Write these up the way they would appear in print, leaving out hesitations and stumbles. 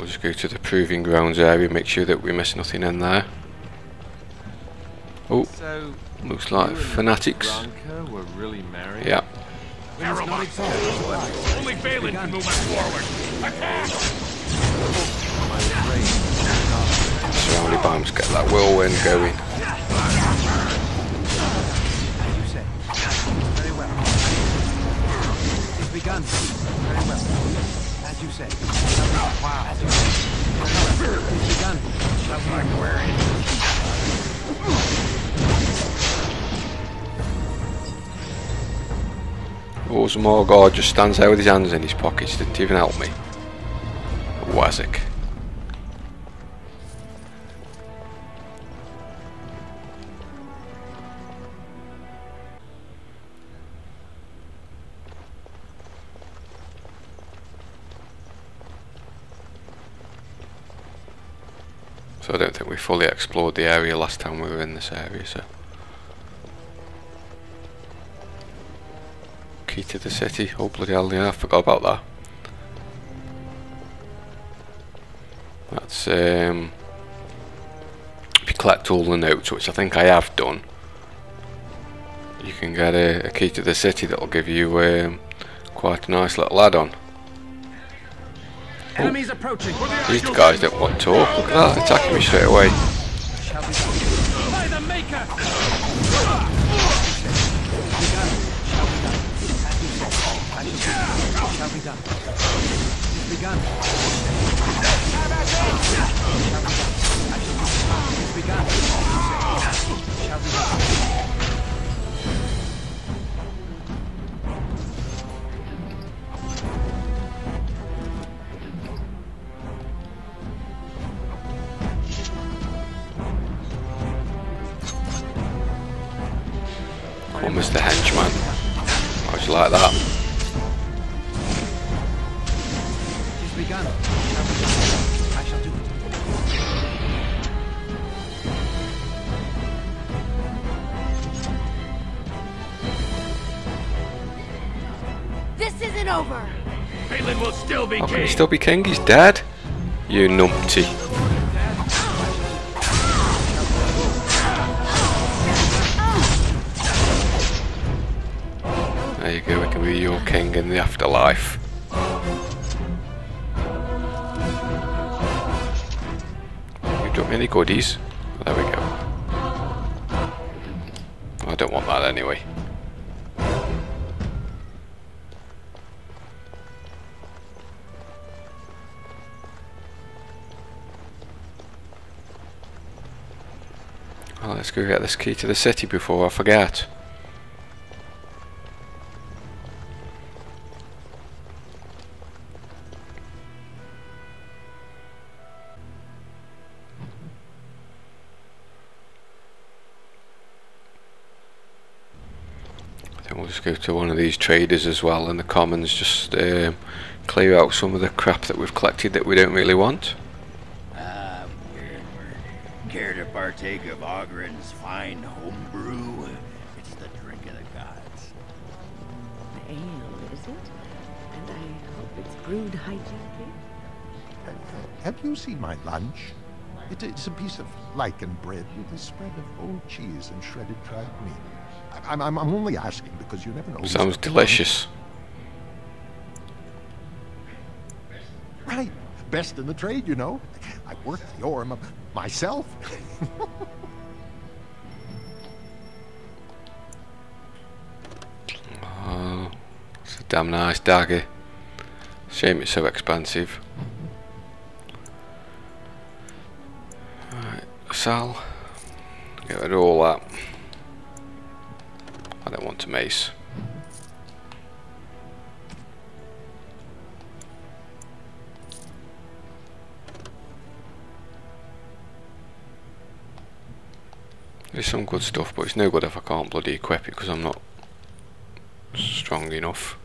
We'll just go to the proving grounds area, make sure that we miss nothing in there. Oh, so looks like fanatics. Were really married? Yeah. Only Balin can move us forward. Attack! Surrounded by him to get that whirlwind going. As you say. Very well. It's begun. Very well. As you say. Wow. As you say. It's begun. Just like we're in. Morgard just stands there with his hands in his pockets, didn't even help me. Wazik. So I don't think we fully explored the area last time we were in this area, so. Key to the city, oh bloody hell, yeah, I forgot about that. That's, if you collect all the notes, which I think I have done, you can get a key to the city that'll give you quite a nice little add-on. Enemies approaching. These guys don't want to talk, look at that, attacking me straight away. By the Maker! Shall be done. It's begun. It's begun. Shall be done. Oh, Mr. Henchman. How'd you like that? It's begun. I shall do it. This isn't over. Balin will still be How can king. he still be king? He's dead. You numpty. There you go, we can be your king in the afterlife. You dropped me any goodies? There we go. I don't want that anyway. Well, let's go get this key to the city before I forget. We'll just go to one of these traders as well in the commons, just clear out some of the crap that we've collected that we don't really want. Care to partake of Ogren's fine homebrew? It's the drink of the gods. Ale, is it? And I hope it's brewed hygienically. Have you seen my lunch? It's a piece of lichen bread with a spread of old cheese and shredded dried meat. I'm only asking because you never know. Sounds delicious. Right. Best in the trade, you know. I worked the ore myself. Oh, it's a damn nice dagger. Shame it's so expensive. Alright, Sal. Get rid of all that. I don't want a mace. There's some good stuff, but it's no good if I can't bloody equip it because I'm not strong enough.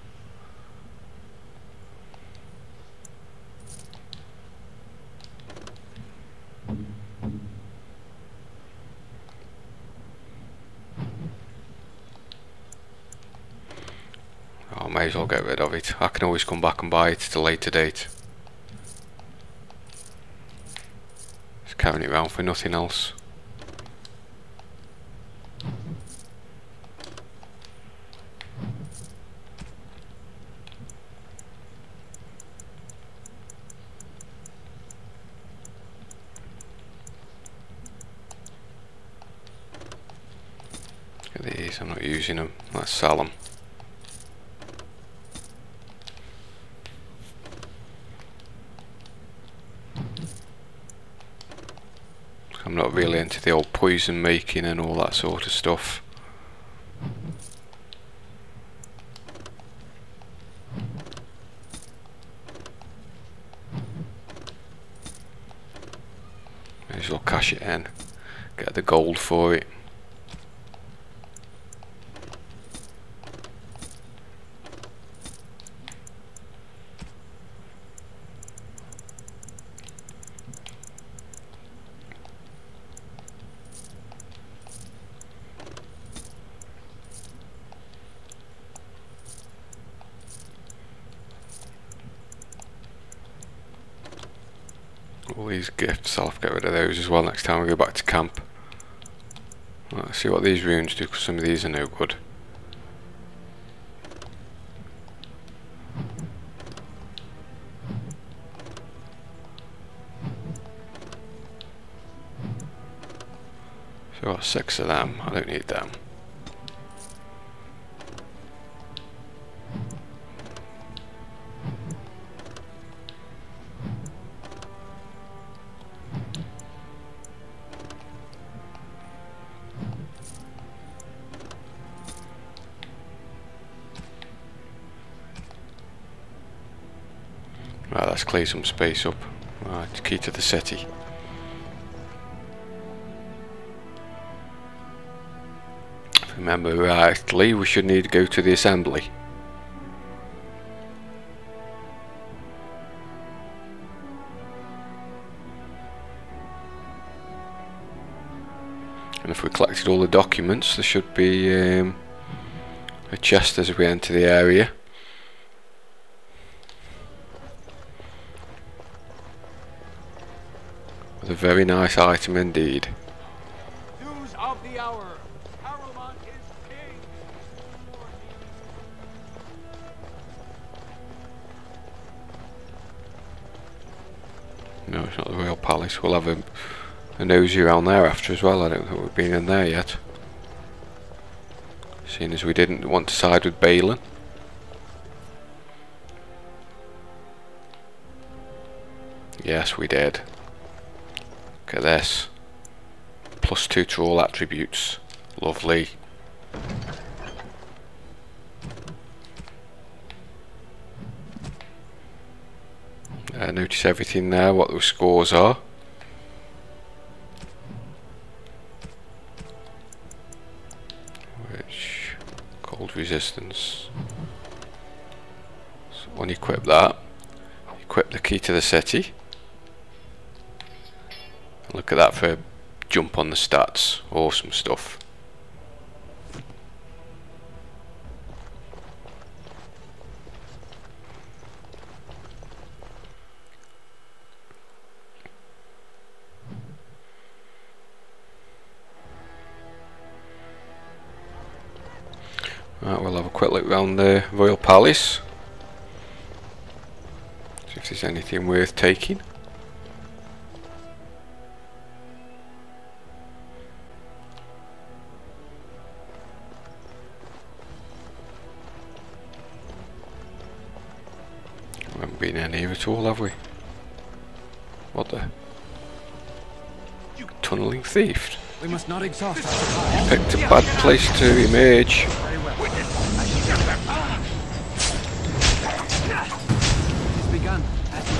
I may as well get rid of it. I can always come back and buy it at a later date. carrying it around for nothing else. Look at these, I'm not using them. Let's sell them. I'm not really into the old poison making and all that sort of stuff. May as well cash it in, get the gold for it. All these gifts, I'll have to get rid of those as well next time we go back to camp. Let's see what these runes do, because some of these are no good. So I've got 6 of them, I don't need them. Right, let's clear some space up. Right, key to the city. If I remember rightly, we should need to go to the assembly. And if we collected all the documents, there should be a chest as we enter the area. A very nice item indeed. News of the hour. Paragon is king. No, it's not the Royal Palace. We'll have a nosy around there after as well. I don't think we've been in there yet. Seeing as we didn't want to side with Balin. Yes, we did. Look at this. +2 to all attributes. Lovely. Notice everything there, what the scores are. Which, cold resistance. So when you equip that, equip the key to the city. Look at that for a jump on the stats. Awesome stuff. Right, we'll have a quick look around the Royal Palace. See if there's anything worth taking. We haven't been in here at all, have we? What the? Tunneling thief. We must not exhaust our supply. Picked a bad place to emerge. Very well. It's begun, as you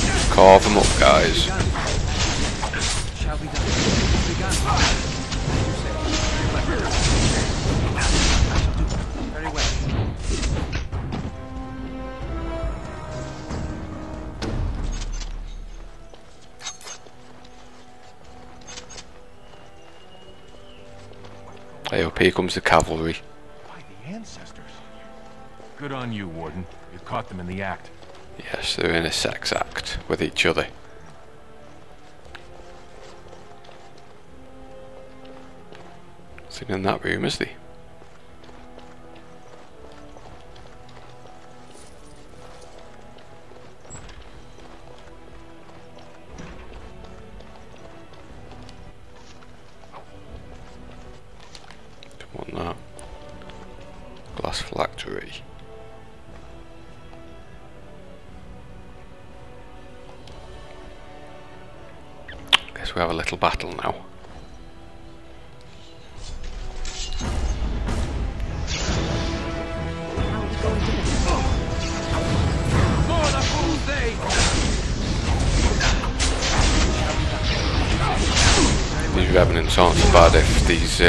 said. Carve them up, guys. Shall be done. It's begun, as you said. I shall do it. Very well. Hey up, here comes the cavalry. By the ancestors. Good on you, Warden. You caught them in the act. Yes, they're in a sex act with each other. Nothing in that room, is there? Don't want that. Glass factory. Guess we have a little battle now. These revenants aren't so bad if there's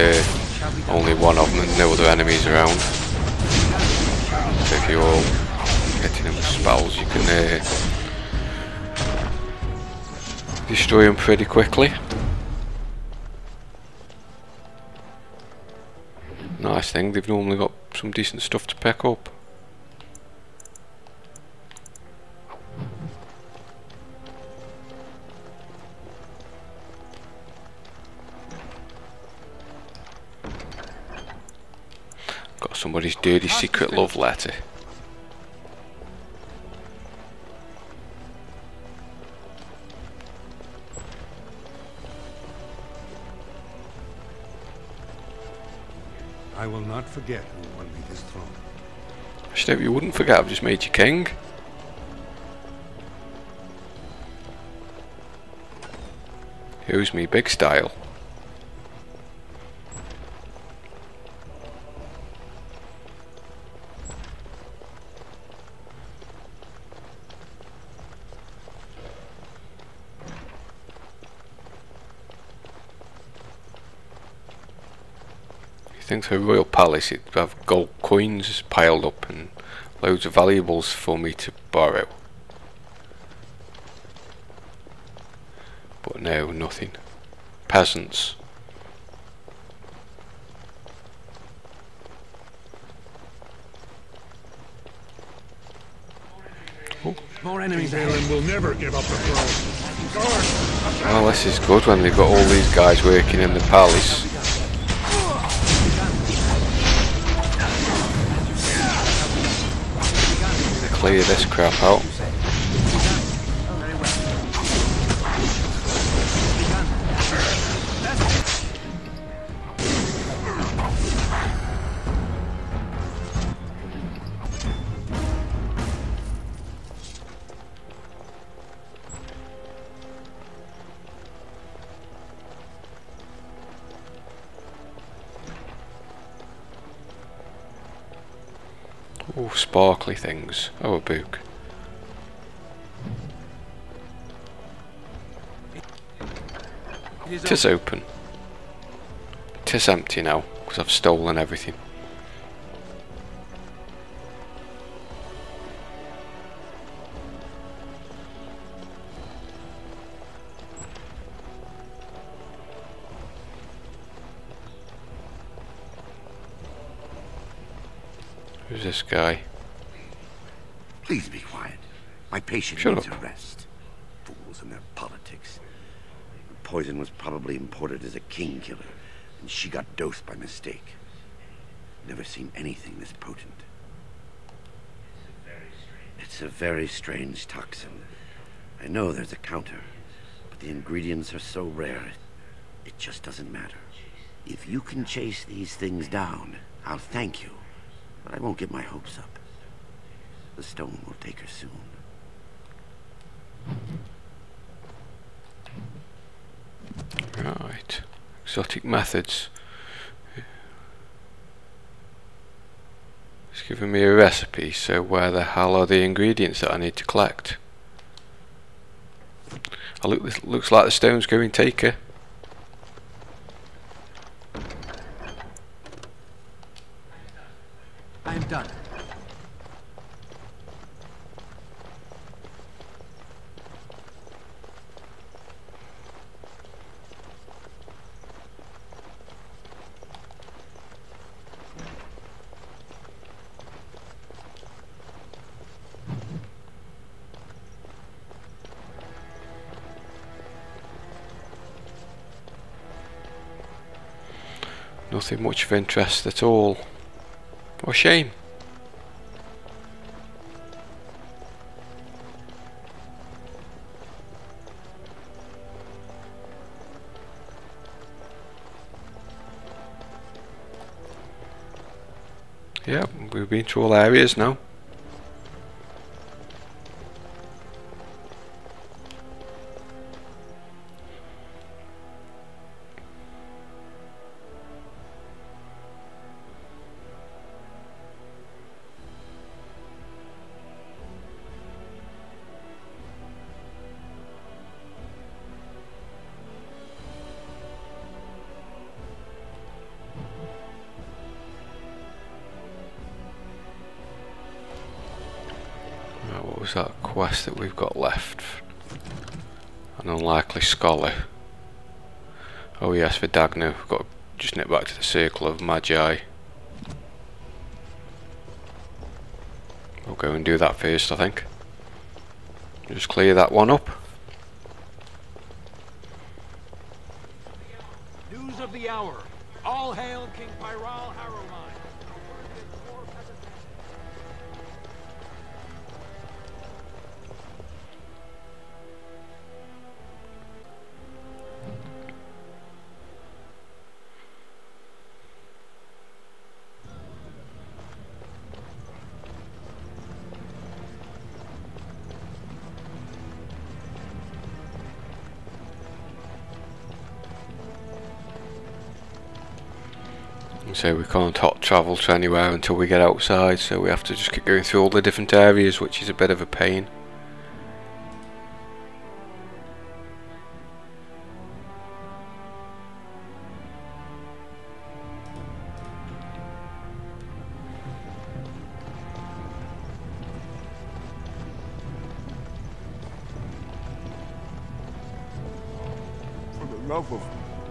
only one of them and no other enemies around. So if you're all hitting them with spells, you can destroy them pretty quickly. Nice thing, they've normally got some decent stuff to pick up. Got somebody's dirty secret love letter. I will not forget who won me this throne. I should hope you wouldn't forget I've just made you king. Here's me big style. Think to a royal palace, it'd have gold coins piled up and loads of valuables for me to borrow. But no, nothing. Peasants. Oh. More enemies ahead. Valen will never give up the throne. Well, this is good when they've got all these guys working in the palace. Clear this crap out. Oh, sparkly things. Oh, a book. It is open. It is empty now, because I've stolen everything. Who's this guy? Please be quiet. My patient Shut needs up. a rest. Fools and their politics. The poison was probably imported as a king killer, and she got dosed by mistake. Never seen anything this potent. It's a very strange toxin. I know there's a counter, but the ingredients are so rare, it just doesn't matter. If you can chase these things down, I'll thank you. But I won't get my hopes up. The stone will take her soon. Right. Exotic methods. It's giving me a recipe, so where the hell are the ingredients that I need to collect? Oh, look, this looks like the stone's going to take her. I am done. nothing much of interest at all. What a shame. Yeah, we've been to all areas now. What was that quest that we've got left? An unlikely scholar. Oh yes, for Dagna. We've got to just nip back to the Circle of Magi. We'll go and do that first, I think. Just clear that one up. News of the hour. All hail King Pyral Harrowmine. So we can't hot travel to anywhere until we get outside, so we have to just keep going through all the different areas, which is a bit of a pain. For the love of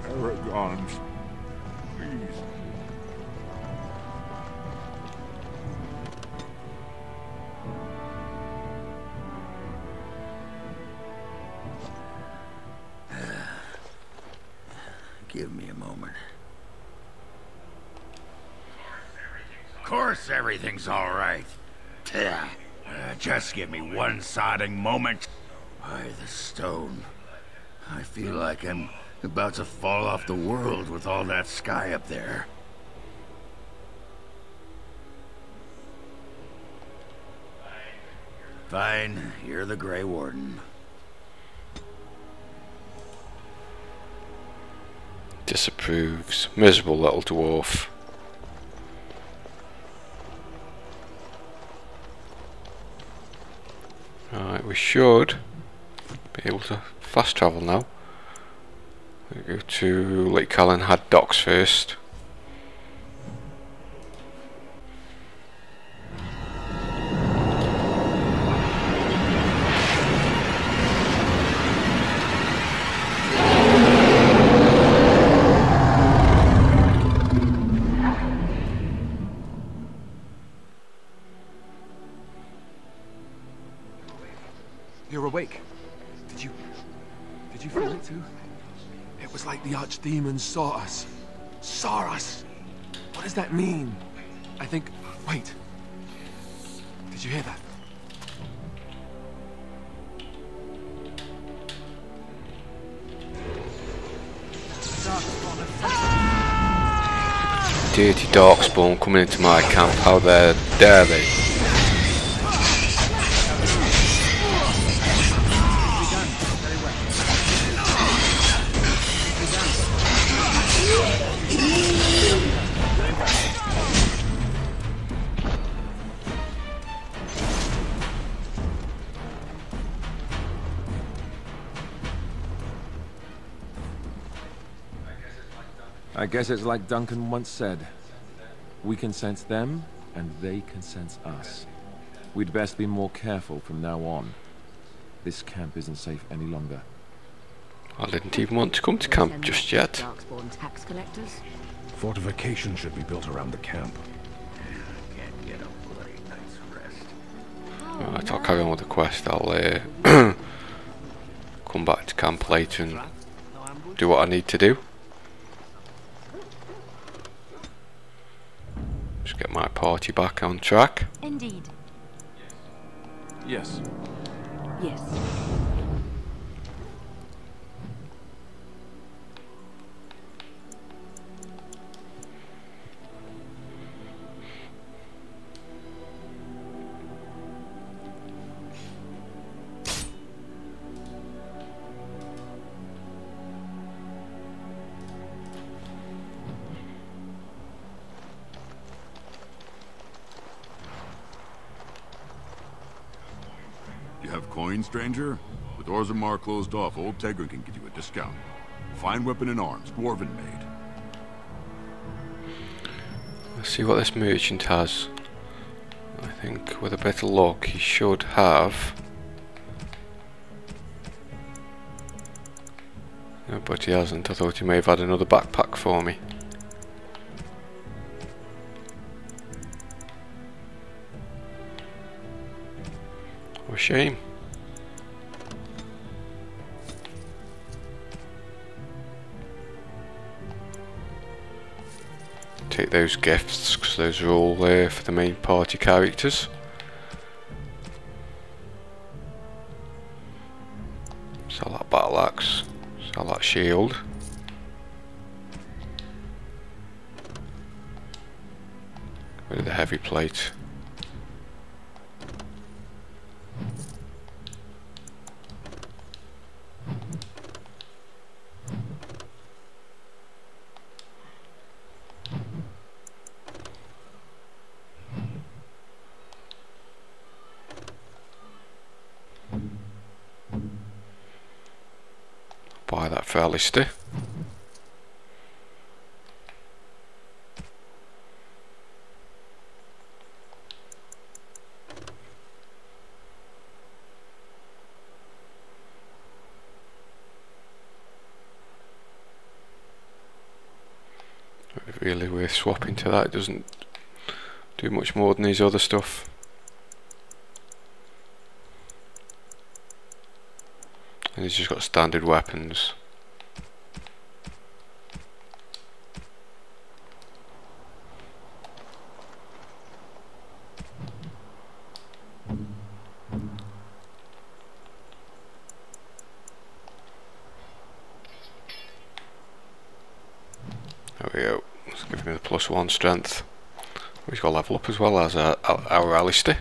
Paragons, please. Give me a moment. Of course everything's all right. Just give me one sodding moment. By the stone. I feel like I'm about to fall off the world with all that sky up there. Fine, you're the Grey Warden. Disapproves. Miserable little dwarf. Alright, we should be able to fast travel now. We go to Lake Callanhead docks first. You're awake. Did you feel it too? It was like the archdemons saw us. Saw us! What does that mean? I think... Wait. Did you hear that? Dirty darkspawn coming into my camp. How dare they? I guess it's like Duncan once said. We can sense them, and they can sense us. We'd best be more careful from now on. This camp isn't safe any longer. I didn't even want to come to camp just yet. Darkspawn tax collectors. Fortification should be built around the camp. Can't get a bloody night's rest. Right, I'll carry on with the quest. I'll come back to camp later and do what I need to do. Just get my party back on track. Indeed. Yes. Yes. You have coin, stranger? With Orzammar closed off, old Tegra can give you a discount. Fine weapon and arms, dwarven made. Let's see what this merchant has. I think with a bit of luck he should have. No, but he hasn't. I thought he may have had another backpack for me. What a shame. Take those gifts, because those are all there for the main party characters. Sell that battle axe, sell that shield. Get rid of the heavy plate. Buy that for Alistair. Not really worth swapping to that. It doesn't do much more than his other stuff. And he's just got standard weapons. There we go. Let's give him the +1 strength. He's got to level up as well as our Alistair.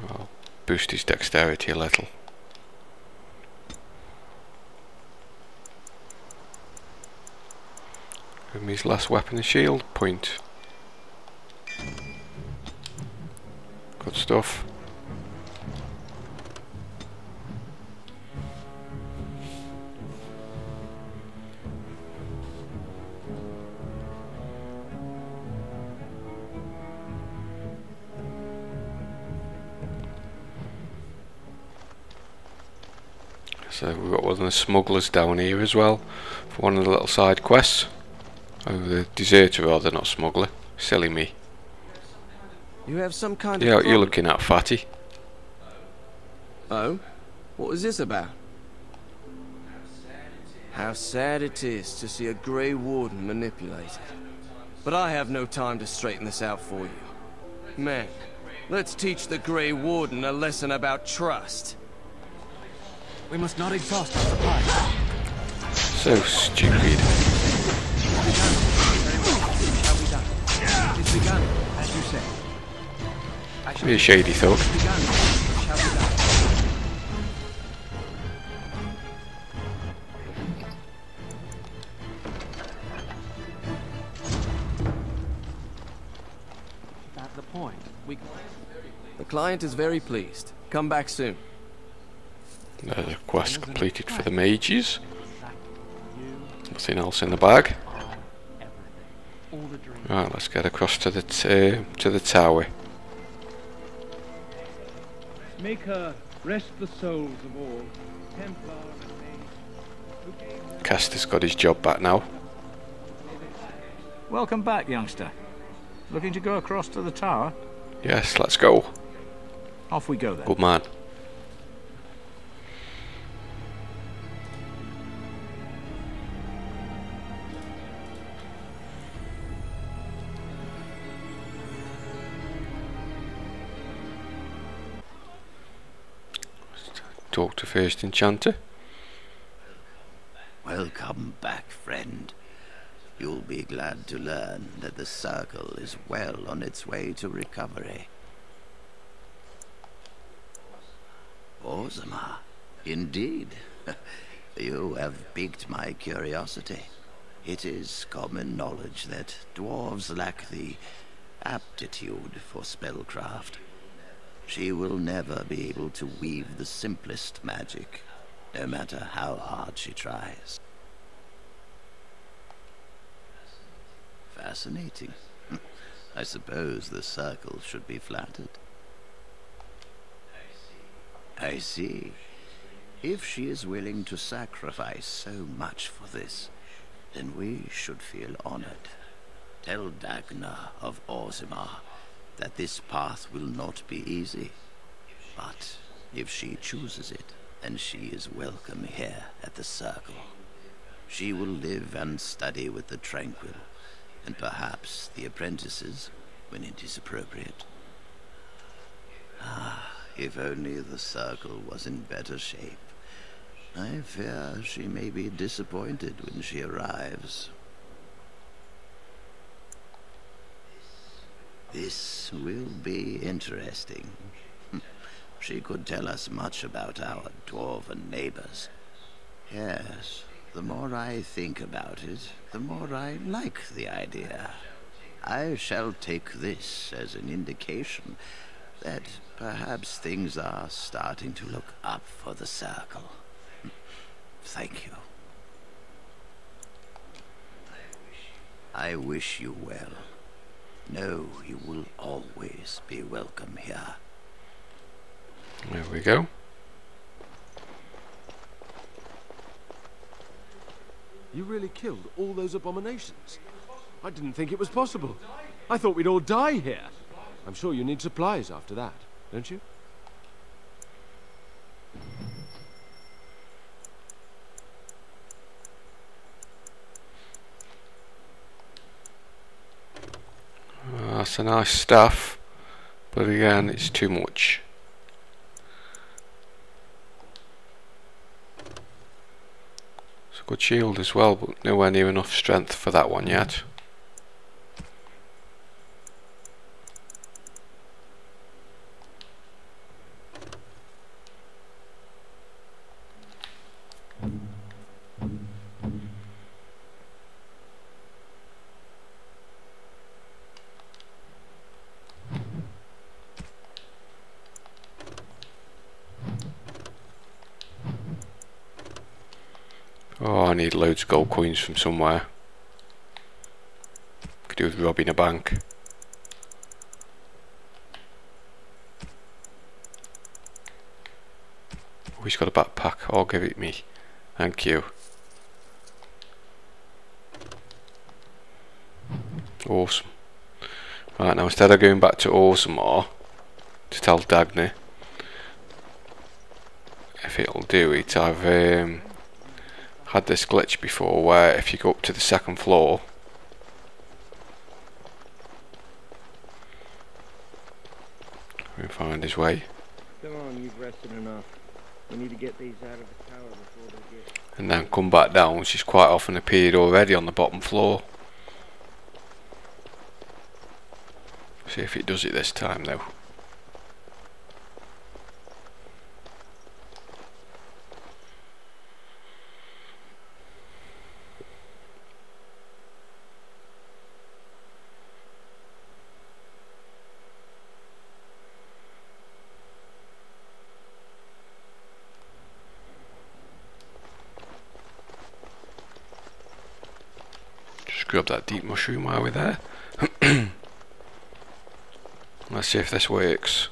I'll boost his dexterity a little. Give him his last weapon and shield point. Good stuff. So we've got one of the smugglers down here as well for one of the little side quests. Oh, the deserter rather, not smuggler. Silly me. You have some kind Yeah, of you're looking at fatty. Oh? What is this about? How sad it is to see a Grey Warden manipulated. But I have no time to straighten this out for you. Men, let's teach the Grey Warden a lesson about trust. We must not exhaust our supply. So stupid. Shall be done. It's begun, as you say. Be a shady thug. It's begun. Shall be done. That's the point. The client is very pleased. Come back soon. There's a quest completed for the mages. Nothing else in the bag. Right, let's get across to the tower. Make her rest the souls of all, Templar and mage. Castor's got his job back now. Welcome back, youngster. Looking to go across to the tower? Yes, let's go. Off we go then. Good man. Talk to First Enchanter. Welcome back, friend. You'll be glad to learn that the Circle is well on its way to recovery. Orzammar, indeed. You have piqued my curiosity. It is common knowledge that dwarves lack the aptitude for spellcraft. She will never be able to weave the simplest magic, no matter how hard she tries. Fascinating. I suppose the Circle should be flattered. I see. If she is willing to sacrifice so much for this, then we should feel honored. Tell Dagna of Orzammar that this path will not be easy. But if she chooses it, then she is welcome here at the Circle. She will live and study with the Tranquil, and perhaps the apprentices, when it is appropriate. If only the Circle was in better shape. I fear she may be disappointed when she arrives. This will be interesting. She could tell us much about our dwarven neighbors. Yes, the more I think about it, the more I like the idea. I shall take this as an indication that perhaps things are starting to look up for the Circle. Thank you. I wish you well. Know you will always be welcome here. There we go. You really killed all those abominations? I didn't think it was possible. I thought we'd all die here. I'm sure you need supplies after that, don't you? That's a nice stuff, but again, it's too much. It's a good shield as well, but nowhere near enough strength for that one yet. Oh, I need loads of gold coins from somewhere. Could do with robbing a bank. Oh, he's got a backpack. Oh, give it me. Thank you. Awesome. Right, now instead of going back to Orzammar to tell Dagny, if it'll do it, I've had this glitch before where if you go up to the second floor, we find his way. Come on, you've rested enough. We need to get these out of the tower before they get... And then come back down. She's quite often appeared already on the bottom floor. See if it does it this time though. Grab that deep mushroom while we're there. Let's see if this works.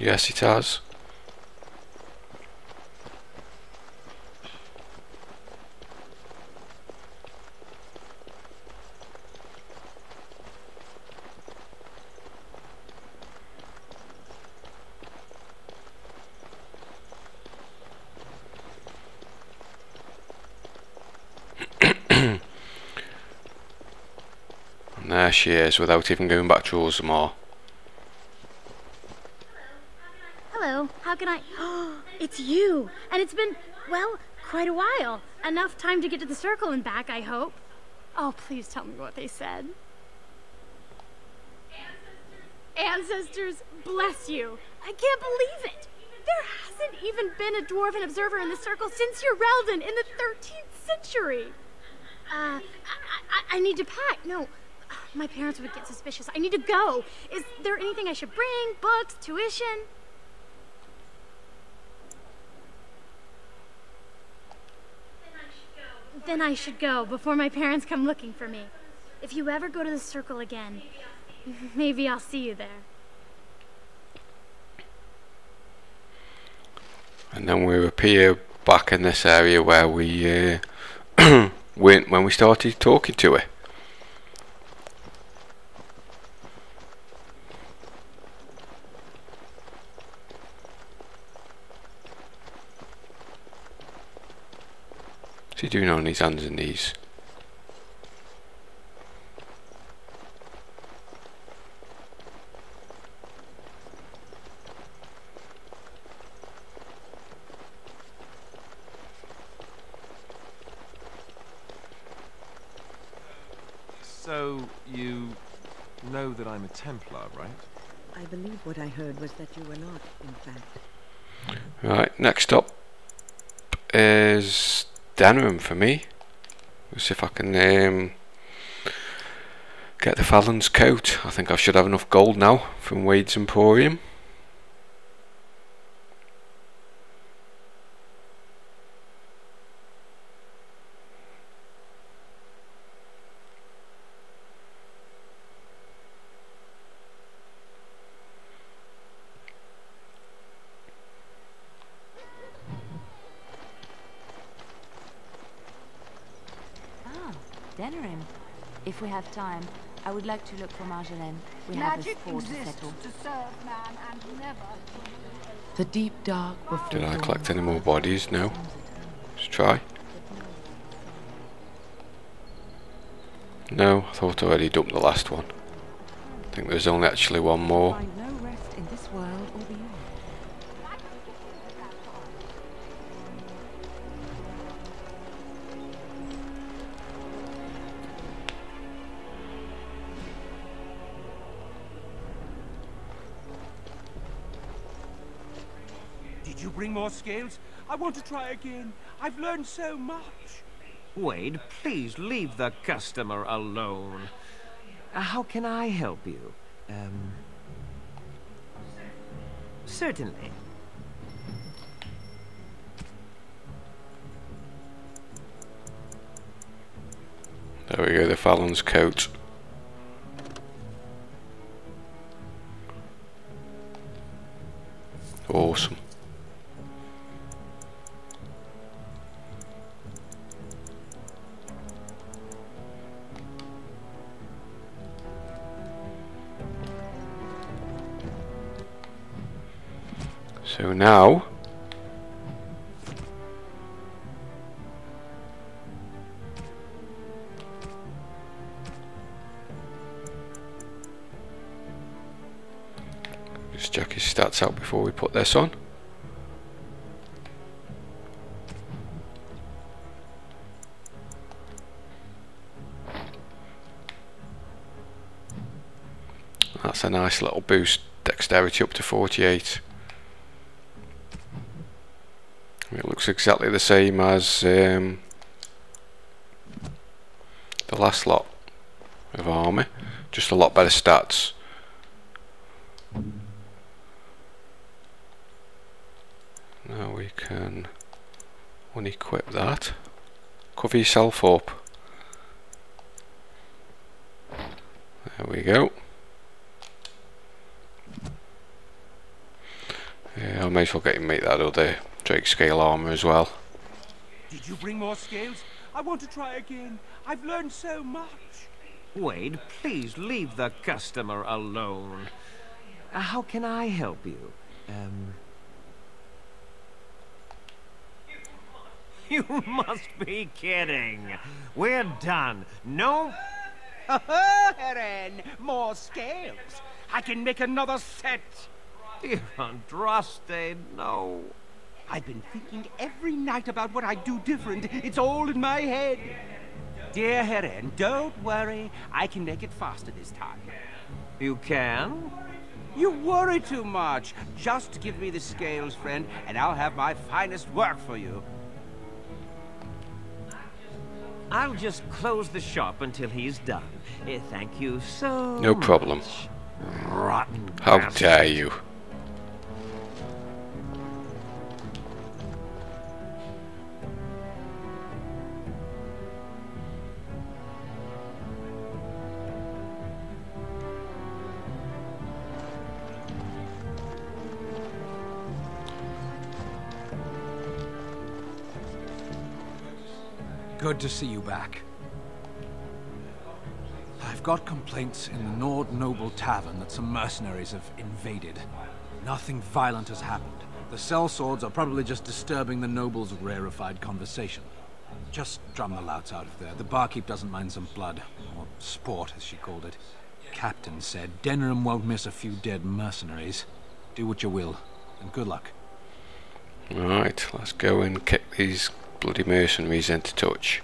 Yes, it has. And there she is, without even going back to Orzammar. Hello, how can I... Oh, it's you! And it's been, well, quite a while. Enough time to get to the circle and back, I hope. Oh, please tell me what they said. Ancestors, bless you. I can't believe it. There hasn't even been a dwarven observer in the circle since your Relden in the 13th century. I need to pack. No, my parents would get suspicious. I need to go. Is there anything I should bring? Books, tuition? Then I should go before my parents come looking for me. If you ever go to the circle again, maybe I'll see you there. And then we appear back in this area where we went when we started talking to her. What's he doing on his hands and knees? So, you know that I'm a Templar, right? I believe what I heard was that you were not, in fact. Right, next up is Denham for me. Let's see if I can get the Fallon's coat. I think I should have enough gold now from Wade's Emporium. Denerim. If we have time, I would like to look for Marjolaine. We have a score to settle. The deep dark before. Did I collect any more bodies? No. Let's try. No, I thought I already dumped the last one. I think there's only actually one more. Find no rest in this world or beyond. Did you bring more scales? I want to try again. I've learned so much. Wade, please leave the customer alone. How can I help you? Certainly. There we go, the Fallon's coat. Awesome. So now just check his stats out before we put this on. That's a nice little boost. Dexterity up to 48. It looks exactly the same as the last lot of army, just a lot better stats. Now we can unequip that. Cover yourself up. There we go. may as well get him make that other Drake scale armor as well. Did you bring more scales? I want to try again. I've learned so much. Wade, please leave the customer alone. How can I help you? You must be kidding. We're done. No... Heren, more scales. I can make another set. Dear Andraste, no. I've been thinking every night about what I'd do different. It's all in my head. Dear Heren, don't worry. I can make it faster this time. You can? You worry too much. Just give me the scales, friend, and I'll have my finest work for you. I'll just close the shop until he's done. Thank you so No problem. much. Rotten How bastard. dare you? Good to see you back. I've got complaints in the Nord Noble Tavern that some mercenaries have invaded. Nothing violent has happened. The sellswords are probably just disturbing the nobles' rarefied conversation. Just drum the louts out of there. The barkeep doesn't mind some blood. Or sport, as she called it. Captain said Denham won't miss a few dead mercenaries. Do what you will, and good luck. Right, let's go and kick these bloody mercenaries into touch.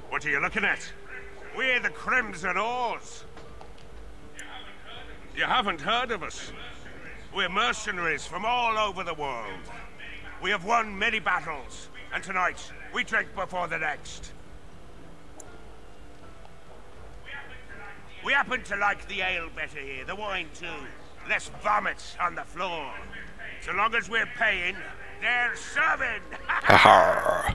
What are you looking at? We're the Crimson Oars. You haven't heard of us? We're mercenaries from all over the world. We have won many battles, and tonight we drink before the next. We happen to like the ale better here, the wine too. Less vomit on the floor. So long as we're paying, they're serving. Haha.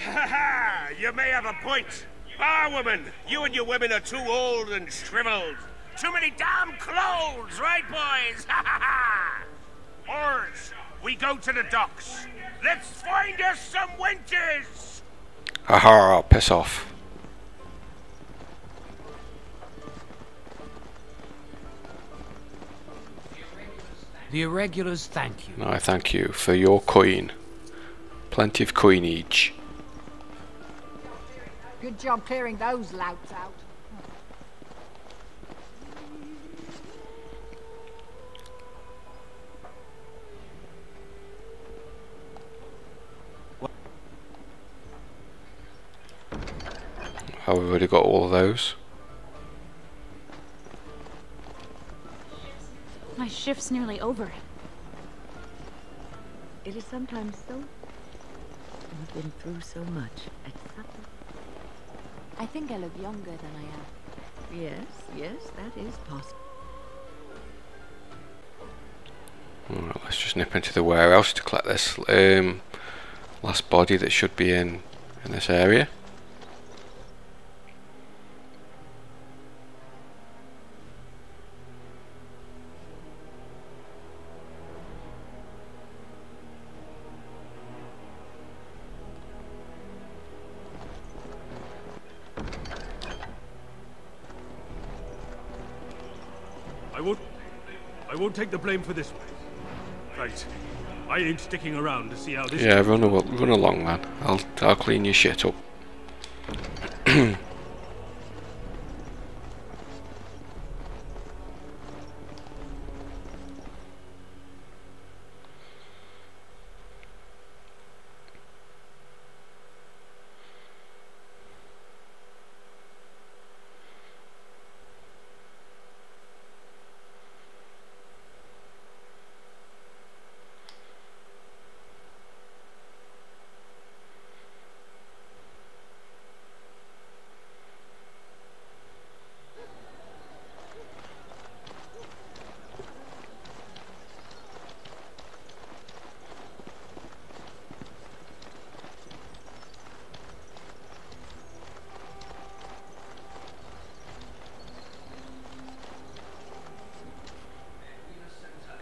Ha! You may have a point. Ah, woman, you and your women are too old and shriveled. Too many damn clothes, right, boys? Ha ha ha! Oars, we go to the docks. Let's find us some winters. Haha, piss off. The irregulars thank you. No, thank you for your coin. Plenty of coinage. Good job clearing those louts out. Have we already got all of those? My shift's nearly over. It is sometimes so. I've been through so much. At supper. I think I look younger than I am. Yes, yes, that is possible. Alright, let's just nip into the warehouse to collect this last body that should be in this area. I won't take the blame for this one. Right. I ain't sticking around to see how this. Yeah, run along, man. I'll clean your shit up.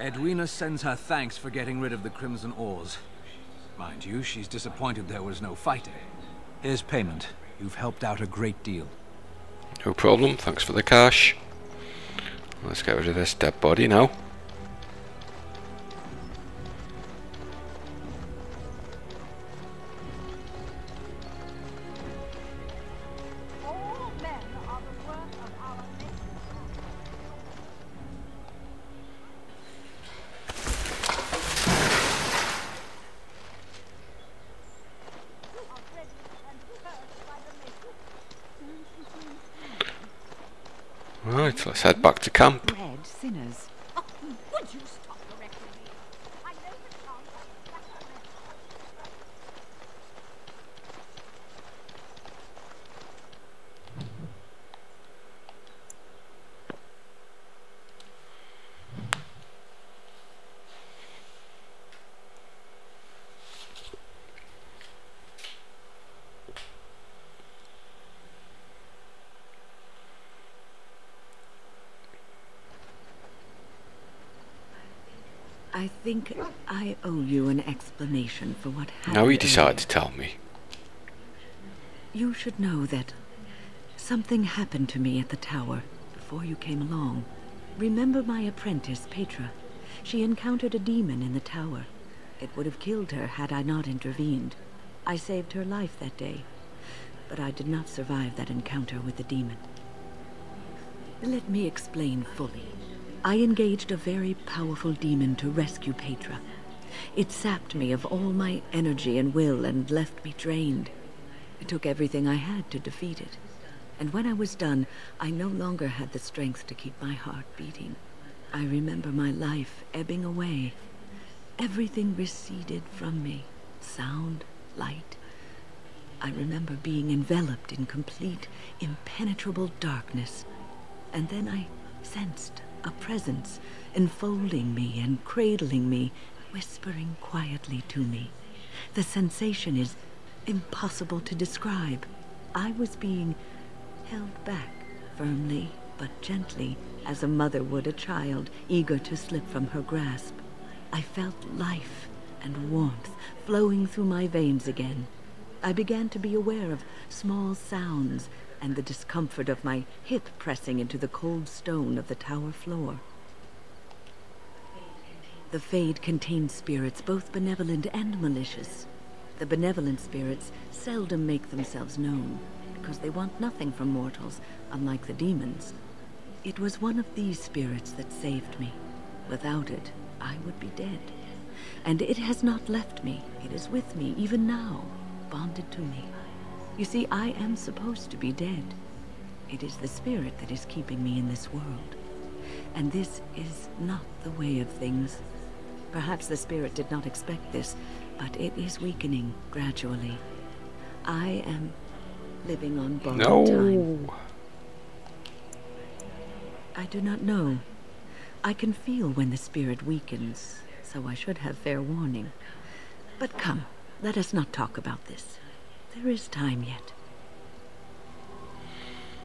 Edwina sends her thanks for getting rid of the Crimson Oars. Mind you, she's disappointed there was no fighting. Here's payment. You've helped out a great deal. No problem, thanks for the cash. Let's get rid of this dead body now. Right, let's head back to camp. Red sinners. Oh, would you stop correcting me? I know the chance I think I owe you an explanation for what happened. Now you decide to tell me. You should know that something happened to me at the tower before you came along. Remember my apprentice, Petra? She encountered a demon in the tower. It would have killed her had I not intervened. I saved her life that day, but I did not survive that encounter with the demon. Let me explain fully. I engaged a very powerful demon to rescue Petra. It sapped me of all my energy and will and left me drained. It took everything I had to defeat it. And when I was done, I no longer had the strength to keep my heart beating. I remember my life ebbing away. Everything receded from me. Sound, light. I remember being enveloped in complete, impenetrable darkness. And then I sensed a presence enfolding me and cradling me, whispering quietly to me. The sensation is impossible to describe. I was being held back firmly but gently, as a mother would a child eager to slip from her grasp. I felt life and warmth flowing through my veins again. I began to be aware of small sounds and the discomfort of my hip pressing into the cold stone of the tower floor. The Fade contains spirits both benevolent and malicious. The benevolent spirits seldom make themselves known, because they want nothing from mortals, unlike the demons. It was one of these spirits that saved me. Without it, I would be dead. And it has not left me. It is with me, even now, bonded to me. You see, I am supposed to be dead. It is the spirit that is keeping me in this world. And this is not the way of things. Perhaps the spirit did not expect this, but it is weakening gradually. I am living on borrowed time. I do not know. I can feel when the spirit weakens, so I should have fair warning. But come, let us not talk about this. There is time yet.